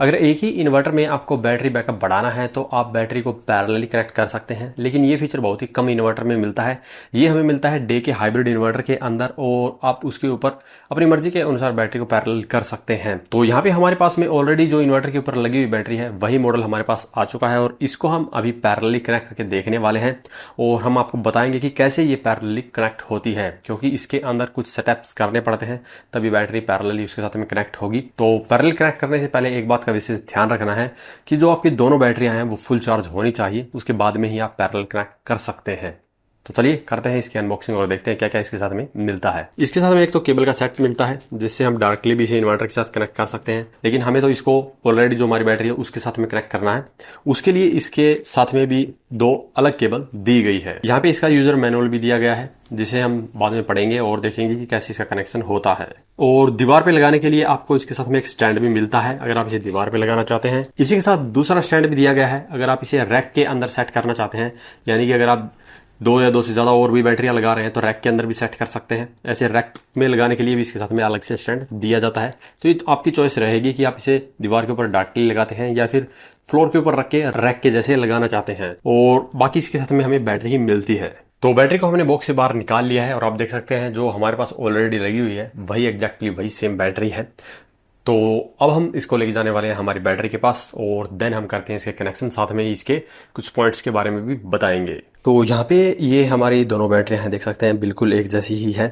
अगर एक ही इन्वर्टर में आपको बैटरी बैकअप बढ़ाना है तो आप बैटरी को पैरेलली कनेक्ट कर सकते हैं, लेकिन ये फीचर बहुत ही कम इन्वर्टर में मिलता है। ये हमें मिलता है डे के हाइब्रिड इन्वर्टर के अंदर और आप उसके ऊपर अपनी मर्जी के अनुसार बैटरी को पैरेलल कर सकते हैं। तो यहाँ पे हमारे पास में ऑलरेडी जो इन्वर्टर के ऊपर लगी हुई बैटरी है वही मॉडल हमारे पास आ चुका है और इसको हम अभी पैरेलली कनेक्ट करके देखने वाले हैं और हम आपको बताएंगे कि कैसे ये पैरेलली कनेक्ट होती है, क्योंकि इसके अंदर कुछ सेटअप्स करने पड़ते हैं तभी बैटरी पैरेलली उसके साथ में कनेक्ट होगी। तो पैरेलल कनेक्ट करने से पहले एक बात का विशेष ध्यान रखना है कि जो आपकी दोनों बैटरियां हैं वो फुल चार्ज होनी चाहिए, उसके बाद में ही आप पैरेलल कनेक्ट कर सकते हैं। तो चलिए करते हैं इसकी अनबॉक्सिंग और देखते हैं क्या क्या इसके साथ में मिलता है। इसके साथ में एक तो केबल का सेट मिलता है जिससे हम डायरेक्टली भी इसे इन्वर्टर के साथ कनेक्ट कर सकते हैं, लेकिन हमें तो इसको ऑलरेडी जो हमारी बैटरी है उसके साथ में कनेक्ट करना है। उसके लिए इसके साथ में भी दो अलग केबल दी गई है। यहाँ पे इसका यूजर मैनुअल भी दिया गया है जिसे हम बाद में पढ़ेंगे और देखेंगे कि कैसे इसका कनेक्शन होता है। और दीवार पे लगाने के लिए आपको इसके साथ में एक स्टैंड भी मिलता है अगर आप इसे दीवार पे लगाना चाहते हैं। इसी के साथ दूसरा स्टैंड भी दिया गया है अगर आप इसे रैक के अंदर सेट करना चाहते हैं, यानी कि अगर आप दो या दो से ज्यादा और भी बैटरियां लगा रहे हैं तो रैक के अंदर भी सेट कर सकते हैं। ऐसे रैक में लगाने के लिए भी इसके साथ में अलग से स्टैंड दिया जाता है। तो ये आपकी चॉइस रहेगी कि आप इसे दीवार के ऊपर डायरेक्टली लगाते हैं या फिर फ्लोर के ऊपर रख के रैक के जैसे लगाना चाहते हैं। और बाकी इसके साथ में हमें बैटरी ही मिलती है। तो बैटरी को हमने बॉक्स से बाहर निकाल लिया है और आप देख सकते हैं जो हमारे पास ऑलरेडी लगी हुई है वही एग्जैक्टली वही सेम बैटरी है। तो अब हम इसको लेके जाने वाले हैं हमारी बैटरी के पास और देन हम करते हैं इसके कनेक्शन, साथ में इसके कुछ पॉइंट्स के बारे में भी बताएंगे। तो यहाँ पे ये हमारी दोनों बैटरियाँ हैं, देख सकते हैं बिल्कुल एक जैसी ही है।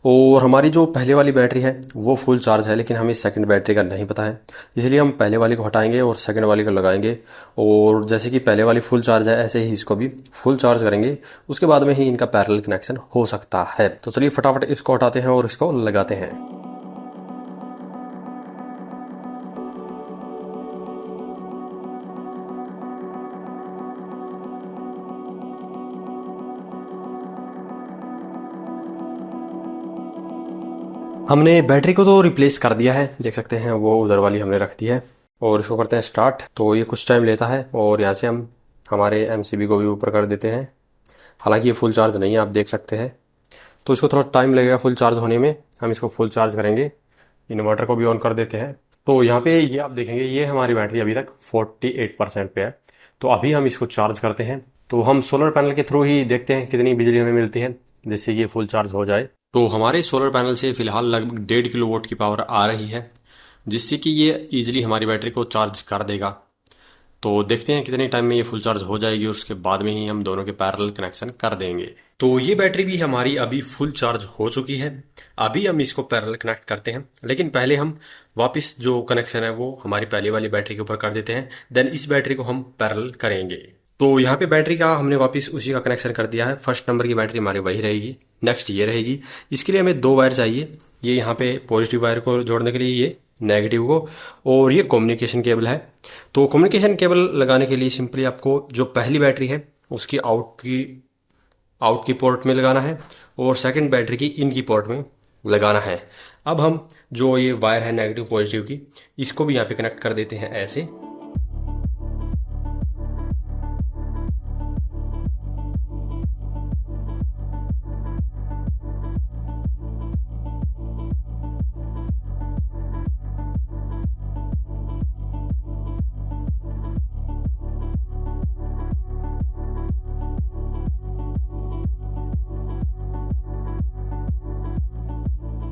और हमारी जो पहले वाली बैटरी है वो फुल चार्ज है, लेकिन हमें सेकंड बैटरी का नहीं पता है, इसलिए हम पहले वाली को हटाएंगे और सेकंड वाली को लगाएंगे। और जैसे कि पहले वाली फुल चार्ज है ऐसे ही इसको भी फुल चार्ज करेंगे, उसके बाद में ही इनका पैरेलल कनेक्शन हो सकता है। तो चलिए फटाफट इसको हटाते हैं और इसको लगाते हैं। हमने बैटरी को तो रिप्लेस कर दिया है, देख सकते हैं वो उधर वाली हमने रख दी है और इसको करते हैं स्टार्ट। तो ये कुछ टाइम लेता है और यहाँ से हम हमारे एमसीबी को भी ऊपर कर देते हैं। हालांकि ये फुल चार्ज नहीं है, आप देख सकते हैं, तो इसको थोड़ा टाइम लगेगा फुल चार्ज होने में। हम इसको फुल चार्ज करेंगे, इन्वर्टर को भी ऑन कर देते हैं। तो यहाँ पे ये आप देखेंगे ये हमारी बैटरी अभी तक 48% पे है। तो अभी हम इसको चार्ज करते हैं। तो हम सोलर पैनल के थ्रू ही देखते हैं कितनी बिजली हमें मिलती है जिससे ये फुल चार्ज हो जाए। तो हमारे सोलर पैनल से फिलहाल लगभग 1.5 किलोवाट की पावर आ रही है, जिससे कि ये इजीली हमारी बैटरी को चार्ज कर देगा। तो देखते हैं कितने टाइम में ये फुल चार्ज हो जाएगी और उसके बाद में ही हम दोनों के पैरेलल कनेक्शन कर देंगे। तो ये बैटरी भी हमारी अभी फुल चार्ज हो चुकी है। अभी हम इसको पैरेलल कनेक्ट करते हैं, लेकिन पहले हम वापस जो कनेक्शन है वो हमारी पहले वाली बैटरी के ऊपर कर देते हैं, देन इस बैटरी को हम पैरेलल करेंगे। तो यहाँ पे बैटरी का हमने वापस उसी का कनेक्शन कर दिया है। फर्स्ट नंबर की बैटरी हमारी वही रहेगी, नेक्स्ट ये रहेगी। इसके लिए हमें दो वायर चाहिए, ये यहाँ पे पॉजिटिव वायर को जोड़ने के लिए, ये नेगेटिव को, और ये कम्युनिकेशन केबल है। तो कम्युनिकेशन केबल लगाने के लिए सिंपली आपको जो पहली बैटरी है उसकी आउट की पोर्ट में लगाना है और सेकंड बैटरी की इन की पोर्ट में लगाना है। अब हम जो ये वायर है नेगेटिव पॉजिटिव की, इसको भी यहाँ पे कनेक्ट कर देते हैं ऐसे।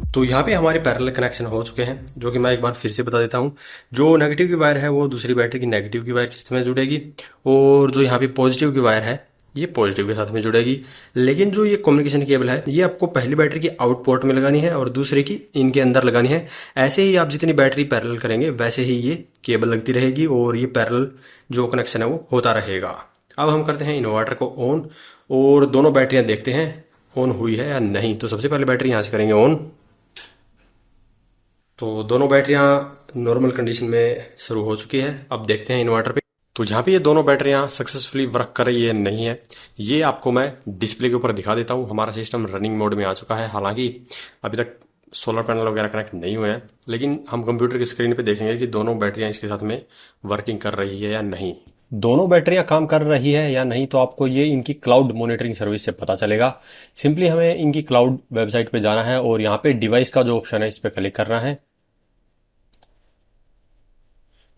तो यहाँ पे हमारे पैरेलल कनेक्शन हो चुके हैं, जो कि मैं एक बार फिर से बता देता हूँ। जो नेगेटिव की वायर है वो दूसरी बैटरी की नेगेटिव की वायर के साथ में जुड़ेगी और जो यहाँ पे पॉजिटिव की वायर है ये पॉजिटिव के साथ में जुड़ेगी। लेकिन जो ये कम्युनिकेशन केबल है ये आपको पहली बैटरी की आउट पोर्ट में लगानी है और दूसरे की इनके अंदर लगानी है। ऐसे ही आप जितनी बैटरी पैरेलल करेंगे वैसे ही ये केबल लगती रहेगी और ये पैरेलल जो कनेक्शन है वो होता रहेगा। अब हम करते हैं इन्वर्टर को ऑन और दोनों बैटरियां देखते हैं ऑन हुई है या नहीं। तो सबसे पहले बैटरी यहाँ से करेंगे ऑन। तो दोनों बैटरियां नॉर्मल कंडीशन में शुरू हो चुकी है। अब देखते हैं इन्वर्टर पे। तो यहाँ पे ये दोनों बैटरियां सक्सेसफुली वर्क कर रही है नहीं है ये आपको मैं डिस्प्ले के ऊपर दिखा देता हूँ। हमारा सिस्टम रनिंग मोड में आ चुका है, हालांकि अभी तक सोलर पैनल वगैरह कनेक्ट नहीं हुए हैं, लेकिन हम कंप्यूटर की स्क्रीन पे देखेंगे कि दोनों बैटरियां इसके साथ में वर्किंग कर रही है या नहीं। दोनों बैटरियां काम कर रही है या नहीं तो आपको ये इनकी क्लाउड मॉनिटरिंग सर्विस से पता चलेगा। सिंपली हमें इनकी क्लाउड वेबसाइट पे जाना है और यहाँ पे डिवाइस का जो ऑप्शन है इस पे क्लिक करना है।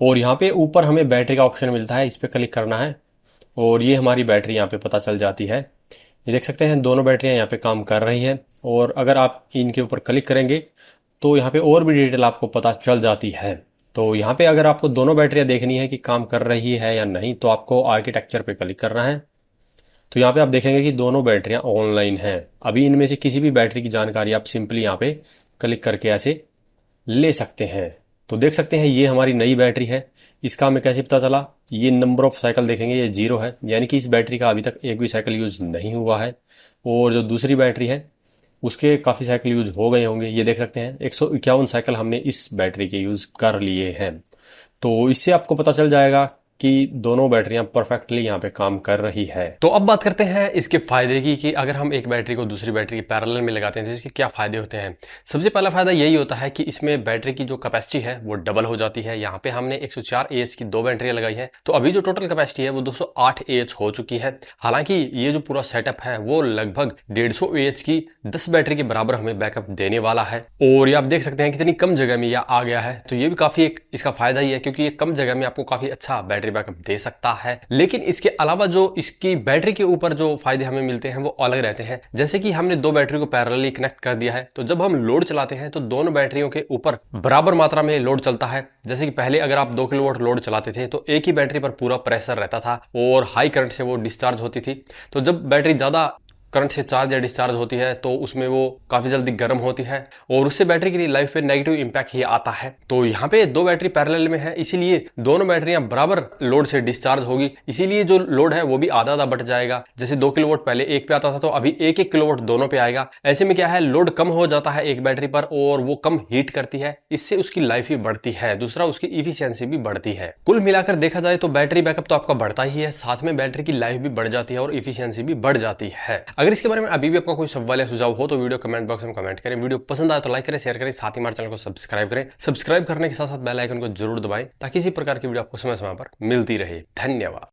और यहाँ पे ऊपर हमें बैटरी का ऑप्शन मिलता है, इस पर क्लिक करना है और ये हमारी बैटरी यहाँ पे पता चल जाती है। ये देख सकते हैं दोनों बैटरियाँ यहाँ पे काम कर रही हैं। और अगर आप इनके ऊपर क्लिक करेंगे तो यहाँ पे और भी डिटेल आपको पता चल जाती है। तो यहाँ पे अगर आपको दोनों बैटरियाँ देखनी है कि काम कर रही है या नहीं, तो आपको आर्किटेक्चर पे क्लिक करना है। तो यहाँ पे आप देखेंगे कि दोनों बैटरियाँ ऑनलाइन हैं। अभी इनमें से किसी भी बैटरी की जानकारी आप सिंपली यहाँ पे क्लिक करके ऐसे ले सकते हैं। तो देख सकते हैं ये हमारी नई बैटरी है। इसका हमें कैसे पता चला, ये नंबर ऑफ साइकिल देखेंगे ये 0 है, यानी कि इस बैटरी का अभी तक एक भी साइकिल यूज़ नहीं हुआ है। और जो दूसरी बैटरी है उसके काफ़ी साइकिल यूज़ हो गए होंगे। ये देख सकते हैं 151 साइकिल हमने इस बैटरी के यूज़ कर लिए हैं। तो इससे आपको पता चल जाएगा कि दोनों बैटरियां परफेक्टली यहाँ पे काम कर रही है। तो अब बात करते हैं इसके फायदे की कि अगर हम एक बैटरी को दूसरी बैटरी के पैरेलल में लगाते हैं तो इसके क्या फायदे होते हैं। सबसे पहला फायदा यही होता है कि इसमें बैटरी की जो कैपेसिटी है वो डबल हो जाती है। यहाँ पे हमने 104 AH की 2 बैटरियां लगाई है, तो अभी जो टोटल कैपेसिटी है वो 208 AH हो चुकी है। हालांकि ये जो पूरा सेटअप है वो लगभग 150 AH की 10 बैटरी के बराबर हमें बैकअप देने वाला है। और ये आप देख सकते हैं कितनी कम जगह में यह आ गया है, तो ये भी काफी एक इसका फायदा ही है, क्योंकि ये कम जगह में आपको काफी अच्छा बैटरी बैकअप दे सकता है। लेकिन इसके अलावा जो इसकी बैटरी के ऊपर जो फायदे हमें मिलते हैं वो अलग रहते हैं। जैसे कि हमने 2 बैटरी को पैरेलली कनेक्ट कर दिया है, तो जब हम लोड चलाते हैं तो दोनों बैटरियों के ऊपर बराबर मात्रा में लोड चलता है। जैसे कि पहले अगर आप 2 किलोवाट लोड चलाते थे तो एक ही बैटरी पर पूरा प्रेशर रहता था और हाई करंट से वो डिस्चार्ज होती थी। तो जब बैटरी ज्यादा करंट से चार्ज या डिस्चार्ज होती है तो उसमें वो काफी जल्दी गर्म होती है और उससे बैटरी की लाइफ पे नेगेटिव इंपैक्ट ही आता है। तो यहाँ पे 2 बैटरी पैरेलल में है, इसीलिए दोनों बैटरियां बराबर लोड से डिस्चार्ज होगी, इसीलिए जो लोड है वो भी आधा आधा बढ़ जाएगा। जैसे 2 किलोवाट पहले एक पे आता था तो अभी 1-1 किलोवाट दोनों पे आएगा। ऐसे में क्या है, लोड कम हो जाता है एक बैटरी पर और वो कम हीट करती है, इससे उसकी लाइफ भी बढ़ती है, दूसरा उसकी इफिशियंसी भी बढ़ती है। कुल मिलाकर देखा जाए तो बैटरी बैकअप तो आपका बढ़ता ही है, साथ में बैटरी की लाइफ भी बढ़ जाती है और इफिशियंसी भी बढ़ जाती है। अगर इसके बारे में अभी भी आपका कोई सवाल या सुझाव हो तो वीडियो कमेंट बॉक्स में कमेंट करें। वीडियो पसंद आए तो लाइक करें, शेयर करें, साथ ही हमारे चैनल को सब्सक्राइब करें। सब्सक्राइब करने के साथ साथ बेल आइकन को जरूर दबाएं ताकि इसी प्रकार की वीडियो आपको समय समय पर मिलती रहे। धन्यवाद।